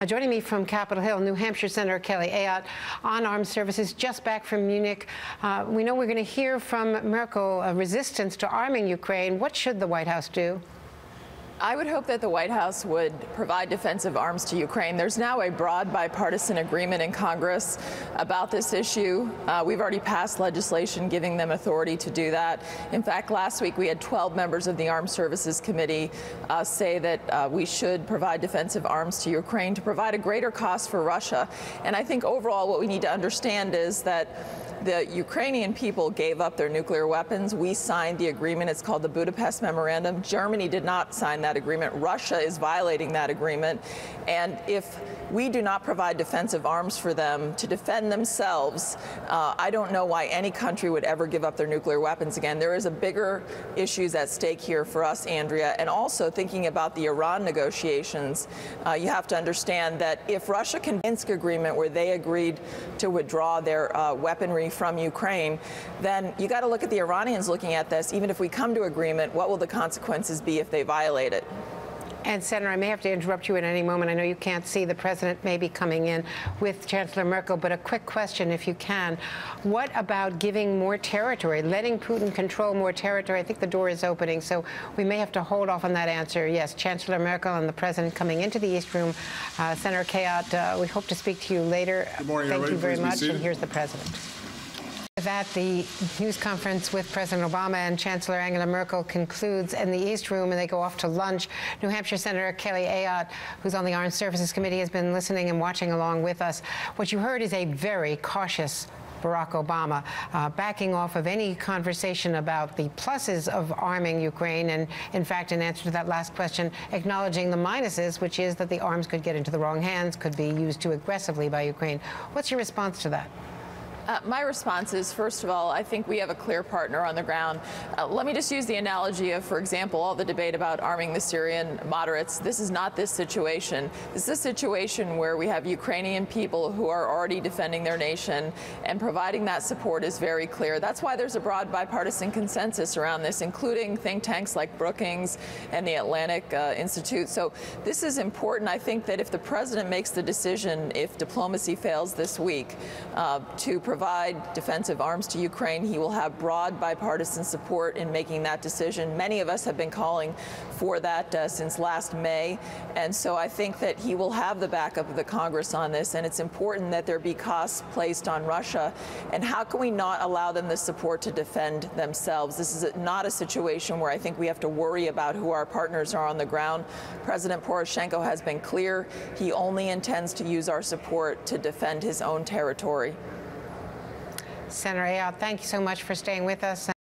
Joining me from Capitol Hill, New Hampshire Senator Kelly Ayotte on armed services, just back from Munich. We know we're going to hear from Merkel a resistance to arming Ukraine. What should the White House do? I would hope that the White House would provide defensive arms to Ukraine. There's now a broad bipartisan agreement in Congress about this issue. We've already passed legislation giving them authority to do that. In fact, last week we had 12 members of the Armed Services Committee say that we should provide defensive arms to Ukraine to provide a greater cost for Russia. And I think overall what we need to understand is that the Ukrainian people gave up their nuclear weapons. We signed the agreement. It's called the Budapest Memorandum. Germany did not sign that agreement. Russia is violating that agreement. And if we do not provide defensive arms for them to defend themselves, I don't know why any country would ever give up their nuclear weapons again. There is a bigger issues at stake here for us, Andrea, and also thinking about the Iran negotiations. You have to understand that if Russia can Minsk agreement where they agreed to withdraw their weaponry from Ukraine, then you got to look at the Iranians looking at this. Even if we come to agreement, what will the consequences be if they violate it? And Senator, I may have to interrupt you at any moment. I know you can't see the president may be coming in with Chancellor Merkel, but a quick question, if you can. What about giving more territory, letting Putin control more territory? I think the door is opening, so we may have to hold off on that answer. Yes, Chancellor Merkel and the president coming into the East Room. Senator Ayotte, we hope to speak to you later. Good morning, Thank you very much, and here's the president. That the news conference with President Obama and Chancellor Angela Merkel concludes in the East Room, and they go off to lunch. New Hampshire Senator Kelly Ayotte, who's on the Armed Services Committee, has been listening and watching along with us. What you heard is a very cautious Barack Obama, backing off of any conversation about the pluses of arming Ukraine, and in fact, in answer to that last question, acknowledging the minuses, which is that the arms could get into the wrong hands, could be used too aggressively by Ukraine. What's your response to that? My response is, first of all, I think we have a clear partner on the ground. Let me just use the analogy of, for example, all the debate about arming the Syrian moderates. This is not this situation. This is a situation where we have Ukrainian people who are already defending their nation, and providing that support is very clear. That's why there's a broad bipartisan consensus around this, including think tanks like Brookings and the Atlantic Institute. So this is important. I think that if the president makes the decision, if diplomacy fails this week, to provide defensive arms to Ukraine, he will have broad bipartisan support in making that decision. Many of us have been calling for that since last May, and so I think that he will have the backup of the Congress on this, and it's important that there be costs placed on Russia. And how can we not allow them the support to defend themselves? This is not a situation where I think we have to worry about who our partners are on the ground. President Poroshenko has been clear. He only intends to use our support to defend his own territory. Senator Ayotte, thank you so much for staying with us.